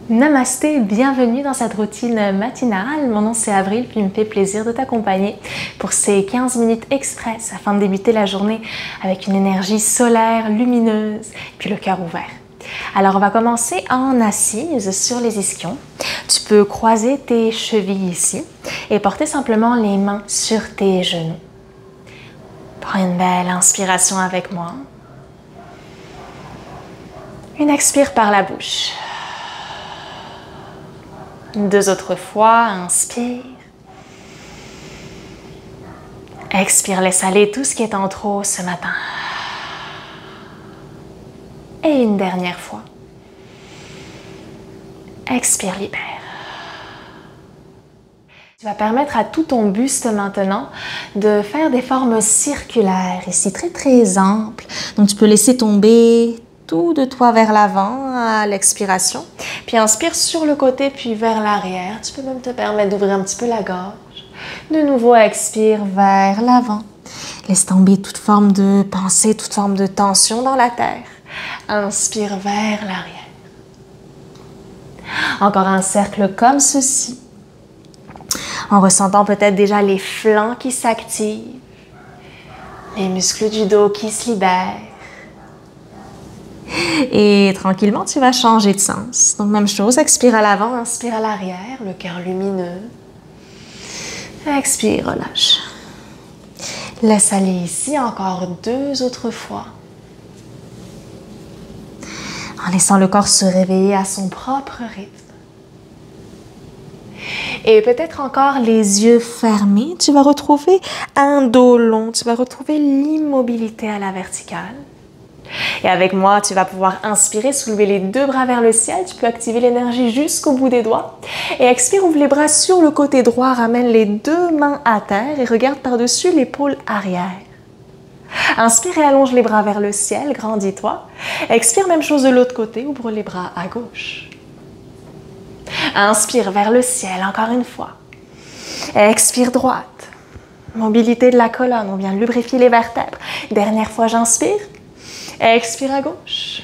Namasté, bienvenue dans cette routine matinale. Mon nom c'est Avril, puis il me fait plaisir de t'accompagner pour ces 15 minutes express afin de débuter la journée avec une énergie solaire, lumineuse, puis le cœur ouvert. Alors on va commencer en assise sur les ischions. Tu peux croiser tes chevilles ici et porter simplement les mains sur tes genoux. Prends une belle inspiration avec moi. Une expire par la bouche. 2 autres fois, inspire. Expire, laisse aller tout ce qui est en trop ce matin. Et une dernière fois. Expire, libère. Tu vas permettre à tout ton buste maintenant de faire des formes circulaires, ici très très amples. Donc tu peux laisser tomber tout de toi vers l'avant à l'expiration. Puis inspire sur le côté puis vers l'arrière. Tu peux même te permettre d'ouvrir un petit peu la gorge. De nouveau, expire vers l'avant. Laisse tomber toute forme de pensée, toute forme de tension dans la terre. Inspire vers l'arrière. Encore un cercle comme ceci. En ressentant peut-être déjà les flancs qui s'activent. Les muscles du dos qui se libèrent. Et tranquillement, tu vas changer de sens. Donc, même chose, expire à l'avant, inspire à l'arrière, le cœur lumineux. Expire, relâche. Laisse aller ici encore 2 autres fois. En laissant le corps se réveiller à son propre rythme. Et peut-être encore les yeux fermés, tu vas retrouver un dos long, tu vas retrouver l'immobilité à la verticale. Et avec moi, tu vas pouvoir inspirer, soulever les 2 bras vers le ciel. Tu peux activer l'énergie jusqu'au bout des doigts. Et expire, ouvre les bras sur le côté droit, ramène les 2 mains à terre et regarde par-dessus l'épaule arrière. Inspire et allonge les bras vers le ciel, grandis-toi. Expire, même chose de l'autre côté, ouvre les bras à gauche. Inspire vers le ciel, encore une fois. Expire droite. Mobilité de la colonne, on vient lubrifier les vertèbres. Dernière fois, j'inspire. Expire à gauche.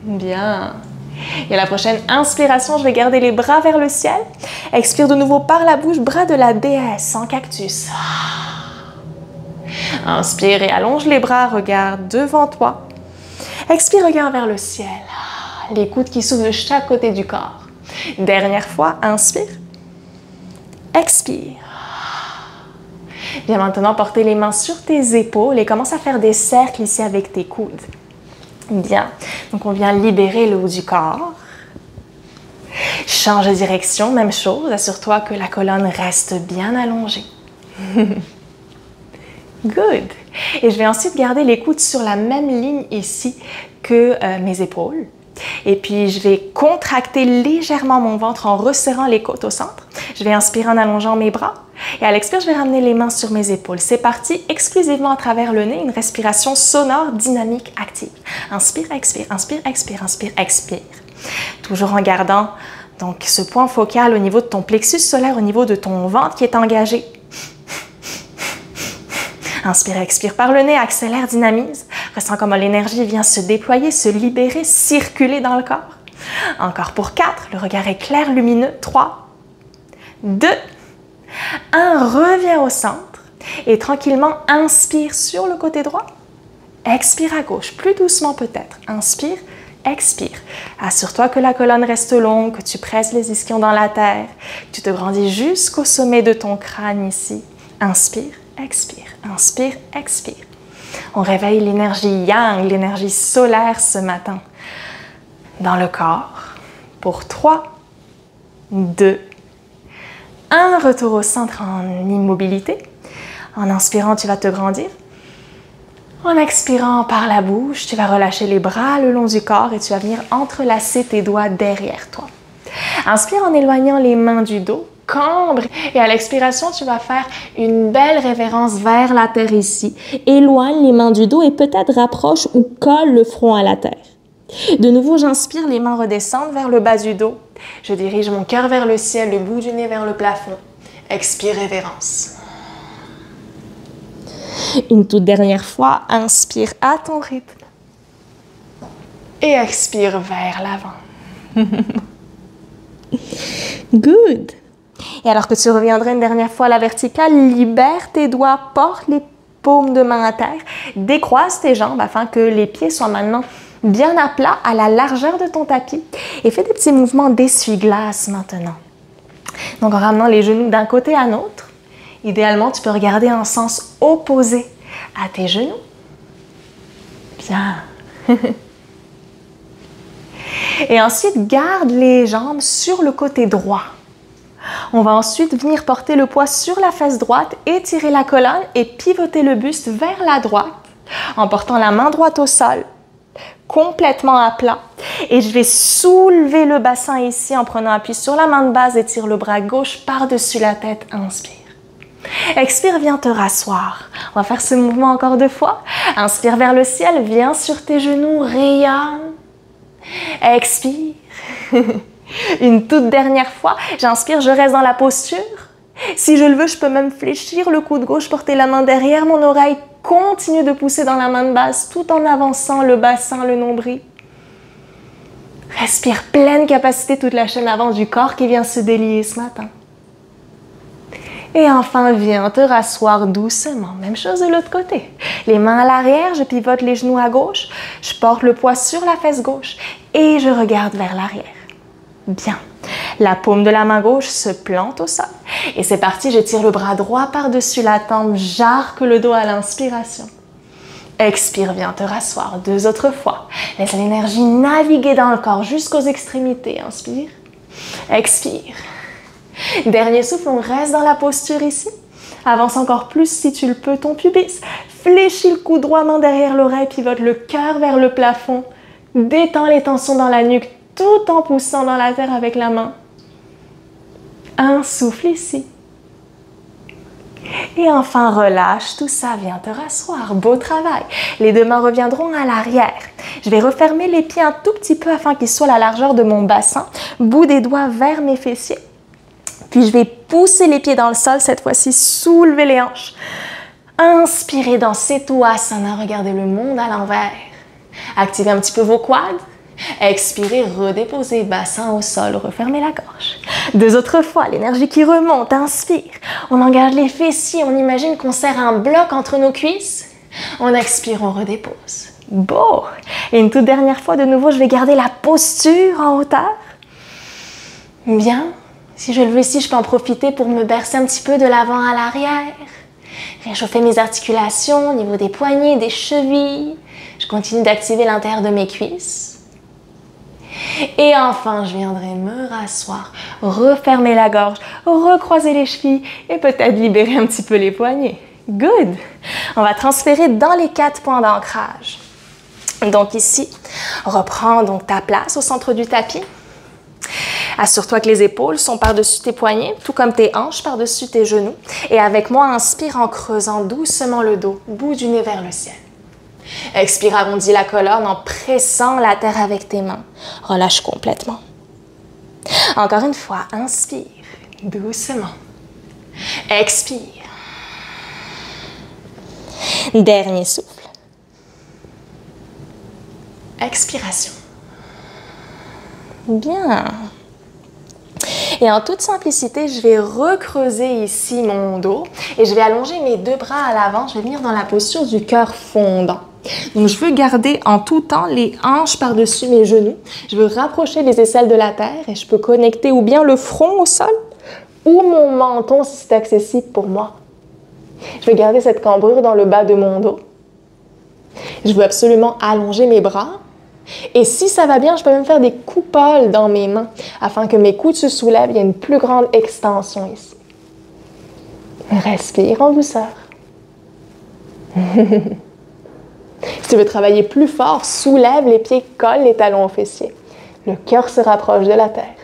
Bien. Et à la prochaine inspiration, je vais garder les bras vers le ciel. Expire de nouveau par la bouche, bras de la déesse en cactus. Inspire et allonge les bras, regarde devant toi. Expire, regarde vers le ciel. Les coudes qui s'ouvrent de chaque côté du corps. Dernière fois, inspire. Expire. Viens maintenant porter les mains sur tes épaules et commence à faire des cercles ici avec tes coudes. Bien. Donc on vient libérer le haut du corps. Change de direction, même chose. Assure-toi que la colonne reste bien allongée. Good. Et je vais ensuite garder les coudes sur la même ligne ici que mes épaules. Et puis, je vais contracter légèrement mon ventre en resserrant les côtes au centre. Je vais inspirer en allongeant mes bras. Et à l'expire, je vais ramener les mains sur mes épaules. C'est parti, exclusivement à travers le nez, une respiration sonore, dynamique, active. Inspire, expire, inspire, expire, inspire, expire. Toujours en gardant donc ce point focal au niveau de ton plexus solaire, au niveau de ton ventre qui est engagé. Inspire, expire par le nez, accélère, dynamise. Ressens comment l'énergie vient se déployer, se libérer, circuler dans le corps. Encore pour 4, le regard est clair, lumineux. 3, 2, 1, reviens au centre et tranquillement inspire sur le côté droit. Expire à gauche, plus doucement peut-être. Inspire, expire. Assure-toi que la colonne reste longue, que tu presses les ischions dans la terre, que tu te grandis jusqu'au sommet de ton crâne ici. Inspire, expire, inspire, expire. On réveille l'énergie yang, l'énergie solaire ce matin dans le corps. Pour 3, 2, 1. Retour au centre en immobilité. En inspirant, tu vas te grandir. En expirant par la bouche, tu vas relâcher les bras le long du corps et tu vas venir entrelacer tes doigts derrière toi. Inspire en éloignant les mains du dos. Cambre. Et à l'expiration, tu vas faire une belle révérence vers la terre ici. Éloigne les mains du dos et peut-être rapproche ou colle le front à la terre. De nouveau, j'inspire, les mains redescendent vers le bas du dos. Je dirige mon cœur vers le ciel, le bout du nez vers le plafond. Expire, révérence. Une toute dernière fois, inspire à ton rythme. Et expire vers l'avant. Good. Et alors que tu reviendras une dernière fois à la verticale, libère tes doigts, porte les paumes de main à terre, décroise tes jambes afin que les pieds soient maintenant bien à plat à la largeur de ton tapis et fais des petits mouvements d'essuie-glace maintenant. Donc en ramenant les genoux d'un côté à l'autre, idéalement tu peux regarder en sens opposé à tes genoux. Bien. Et ensuite, garde les jambes sur le côté droit. On va ensuite venir porter le poids sur la fesse droite, étirer la colonne et pivoter le buste vers la droite en portant la main droite au sol, complètement à plat. Et je vais soulever le bassin ici en prenant appui sur la main de base, étire le bras gauche par-dessus la tête, inspire. Expire, viens te rasseoir. On va faire ce mouvement encore 2 fois. Inspire vers le ciel, viens sur tes genoux, rayonne. Expire. Une toute dernière fois, j'inspire, je reste dans la posture. Si je le veux, je peux même fléchir le coude gauche, porter la main derrière mon oreille, continue de pousser dans la main de base tout en avançant le bassin, le nombril. Respire pleine capacité toute la chaîne avant du corps qui vient se délier ce matin. Et enfin, viens te rasseoir doucement. Même chose de l'autre côté. Les mains à l'arrière, je pivote les genoux à gauche, je porte le poids sur la fesse gauche et je regarde vers l'arrière. Bien. La paume de la main gauche se plante au sol. Et c'est parti, j'étire le bras droit par-dessus la tempe, j'arque le dos à l'inspiration. Expire, viens te rasseoir 2 autres fois. Laisse l'énergie naviguer dans le corps jusqu'aux extrémités. Inspire. Expire. Dernier souffle, on reste dans la posture ici. Avance encore plus si tu le peux ton pubis. Fléchis le cou droit, main derrière l'oreille, pivote le cœur vers le plafond. Détends les tensions dans la nuque tout en poussant dans la terre avec la main. Un souffle ici. Et enfin, relâche tout ça, viens te rasseoir. Beau travail. Les 2 mains reviendront à l'arrière. Je vais refermer les pieds un tout petit peu afin qu'ils soient à la largeur de mon bassin. Bout des doigts vers mes fessiers. Puis je vais pousser les pieds dans le sol, cette fois-ci, soulever les hanches. Inspirez dans Setuasana, regardez le monde à l'envers. Activez un petit peu vos quads. Expirez, redéposez, bassin au sol, refermez la gorge. 2 autres fois, l'énergie qui remonte, inspire. On engage les fessiers, on imagine qu'on serre un bloc entre nos cuisses. On expire, on redépose. Beau! Et une toute dernière fois, de nouveau, je vais garder la posture en hauteur. Bien. Si je le veux ici, je peux en profiter pour me bercer un petit peu de l'avant à l'arrière. Réchauffer mes articulations au niveau des poignets, des chevilles. Je continue d'activer l'intérieur de mes cuisses. Et enfin, je viendrai me rasseoir, refermer la gorge, recroiser les chevilles et peut-être libérer un petit peu les poignets. Good! On va transférer dans les 4 points d'ancrage. Donc ici, reprends donc ta place au centre du tapis. Assure-toi que les épaules sont par-dessus tes poignets, tout comme tes hanches par-dessus tes genoux. Et avec moi, inspire en creusant doucement le dos, bout du nez vers le ciel. Expire, arrondis la colonne en pressant la terre avec tes mains. Relâche complètement. Encore une fois, inspire doucement. Expire. Dernier souffle. Expiration. Bien. Et en toute simplicité, je vais recreuser ici mon dos et je vais allonger mes 2 bras à l'avant. Je vais venir dans la posture du cœur fondant. Donc, je veux garder en tout temps les hanches par-dessus mes genoux. Je veux rapprocher les aisselles de la terre et je peux connecter ou bien le front au sol ou mon menton si c'est accessible pour moi. Je vais garder cette cambrure dans le bas de mon dos. Je veux absolument allonger mes bras. Et si ça va bien, je peux même faire des coupoles dans mes mains afin que mes coudes se soulèvent. Il y a une plus grande extension ici. Respire en douceur. Si tu veux travailler plus fort, soulève les pieds, colle les talons aux fessiers. Le cœur se rapproche de la terre.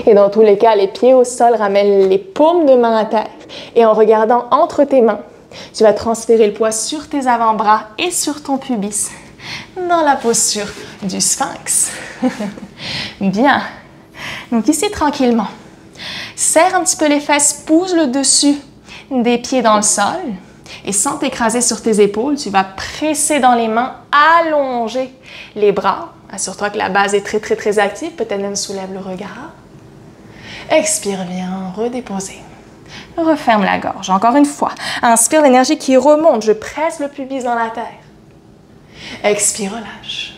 Et dans tous les cas, les pieds au sol, ramènent les paumes de main à terre. Et en regardant entre tes mains, tu vas transférer le poids sur tes avant-bras et sur ton pubis, dans la posture du sphinx. Bien. Donc ici, tranquillement. Serre un petit peu les fesses, pousse le dessus des pieds dans le sol. Et sans t'écraser sur tes épaules, tu vas presser dans les mains, allonger les bras. Assure-toi que la base est très active, peut-être même soulève le regard. Expire bien, redéposer. Referme la gorge, encore une fois. Inspire l'énergie qui remonte, je presse le pubis dans la terre. Expire, relâche.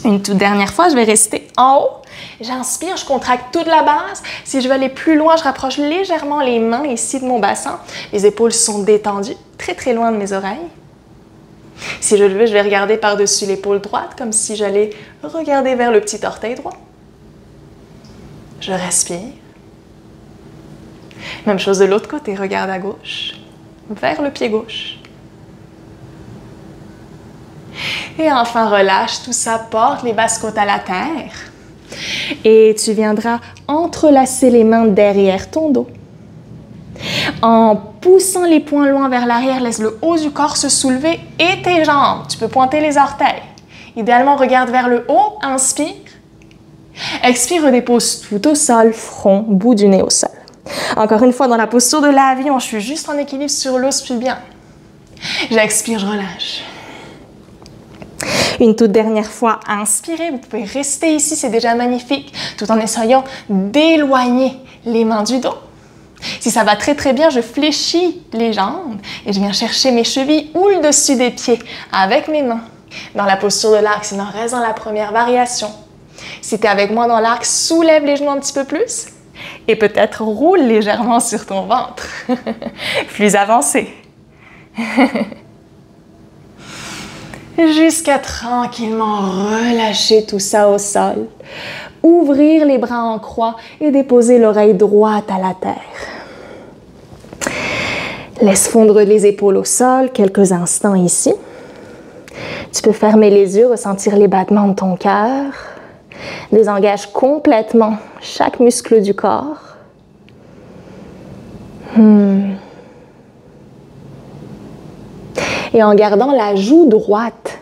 Une toute dernière fois, je vais rester en haut. J'inspire, je contracte toute la base. Si je veux aller plus loin, je rapproche légèrement les mains ici de mon bassin. Les épaules sont détendues, très très loin de mes oreilles. Si je le veux, je vais regarder par-dessus l'épaule droite, comme si j'allais regarder vers le petit orteil droit. Je respire. Même chose de l'autre côté, regarde à gauche, vers le pied gauche. Et enfin, relâche tout ça, porte les basses côtes à la terre. Et tu viendras entrelacer les mains derrière ton dos. En poussant les poings loin vers l'arrière, laisse le haut du corps se soulever et tes jambes. Tu peux pointer les orteils. Idéalement, regarde vers le haut, inspire. Expire, redépose tout au sol, front, bout du nez au sol. Encore une fois, dans la posture de l'avion, je suis juste en équilibre sur l'os pubien. J'expire, je relâche. Une toute dernière fois, inspirez. Vous pouvez rester ici, c'est déjà magnifique, tout en essayant d'éloigner les mains du dos. Si ça va très très bien, je fléchis les jambes et je viens chercher mes chevilles ou le dessus des pieds avec mes mains. Dans la posture de l'arc, sinon reste dans la première variation. Si tu es avec moi dans l'arc, soulève les genoux un petit peu plus et peut-être roule légèrement sur ton ventre. Plus avancé. Jusqu'à tranquillement relâcher tout ça au sol. Ouvrir les bras en croix et déposer l'oreille droite à la terre. Laisse fondre les épaules au sol quelques instants ici. Tu peux fermer les yeux, ressentir les battements de ton cœur. Désengage complètement chaque muscle du corps. Et en gardant la joue droite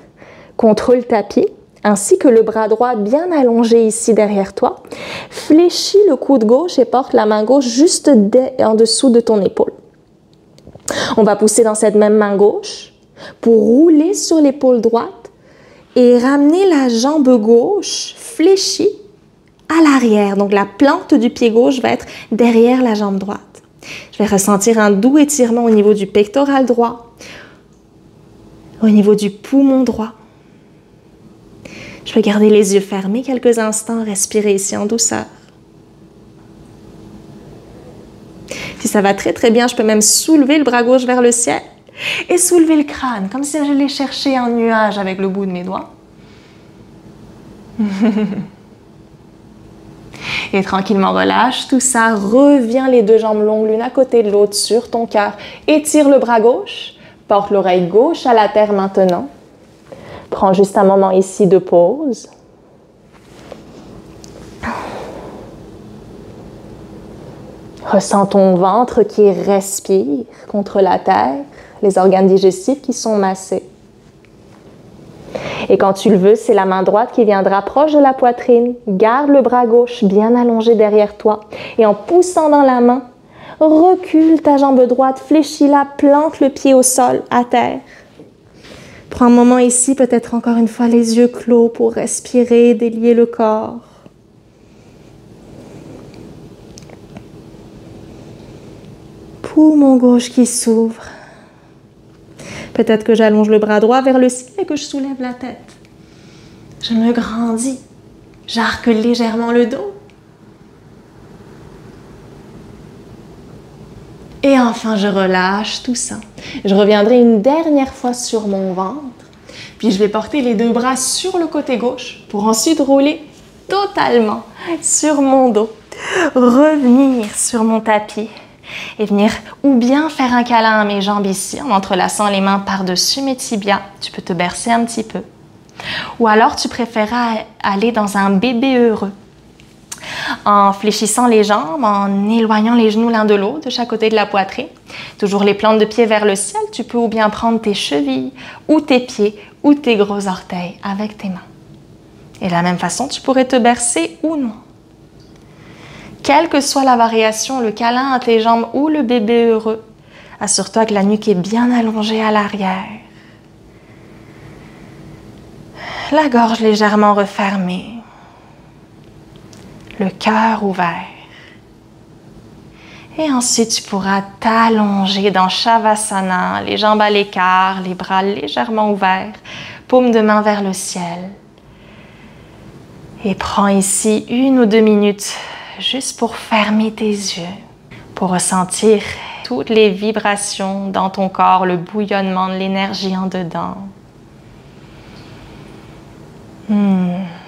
contre le tapis, ainsi que le bras droit bien allongé ici derrière toi, fléchis le coude gauche et porte la main gauche juste en dessous de ton épaule. On va pousser dans cette même main gauche pour rouler sur l'épaule droite et ramener la jambe gauche fléchie à l'arrière. Donc la plante du pied gauche va être derrière la jambe droite. Je vais ressentir un doux étirement au niveau du pectoral droit, au niveau du poumon droit. Je vais garder les yeux fermés quelques instants, respirer ici en douceur. Si ça va très très bien, je peux même soulever le bras gauche vers le ciel et soulever le crâne, comme si j'allais chercher un nuage avec le bout de mes doigts. Et tranquillement relâche tout ça, reviens les deux jambes longues l'une à côté de l'autre sur ton cœur. Étire le bras gauche, porte l'oreille gauche à la terre maintenant. Prends juste un moment ici de pause. Ressens ton ventre qui respire contre la terre, les organes digestifs qui sont massés. Et quand tu le veux, c'est la main droite qui viendra proche de la poitrine. Garde le bras gauche bien allongé derrière toi. Et en poussant dans la main, recule ta jambe droite, fléchis-la, plante le pied au sol, à terre. Prends un moment ici, peut-être encore une fois les yeux clos pour respirer, délier le corps. Poumon gauche qui s'ouvre. Peut-être que j'allonge le bras droit vers le ciel et que je soulève la tête. Je me grandis. J'arque légèrement le dos. Et enfin, je relâche tout ça. Je reviendrai une dernière fois sur mon ventre. Puis je vais porter les deux bras sur le côté gauche pour ensuite rouler totalement sur mon dos. Revenir sur mon tapis. Et venir ou bien faire un câlin à mes jambes ici en entrelaçant les mains par-dessus mes tibias. Tu peux te bercer un petit peu. Ou alors tu préféreras aller dans un bébé heureux en fléchissant les jambes, en éloignant les genoux l'un de l'autre de chaque côté de la poitrine. Toujours les plantes de pied vers le ciel. Tu peux ou bien prendre tes chevilles ou tes pieds ou tes gros orteils avec tes mains. Et de la même façon, tu pourrais te bercer ou non. Quelle que soit la variation, le câlin à tes jambes ou le bébé heureux, assure-toi que la nuque est bien allongée à l'arrière. La gorge légèrement refermée. Le cœur ouvert. Et ensuite, tu pourras t'allonger dans Shavasana, les jambes à l'écart, les bras légèrement ouverts, paume de main vers le ciel. Et prends ici 1 ou 2 minutes juste pour fermer tes yeux, pour ressentir toutes les vibrations dans ton corps, le bouillonnement de l'énergie en dedans.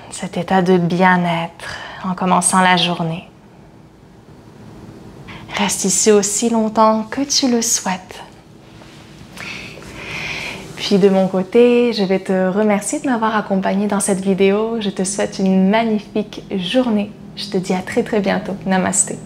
Cet état de bien-être en commençant la journée. Reste ici aussi longtemps que tu le souhaites. Puis de mon côté, je vais te remercier de m'avoir accompagné dans cette vidéo. Je te souhaite une magnifique journée. Je te dis à très bientôt. Namasté.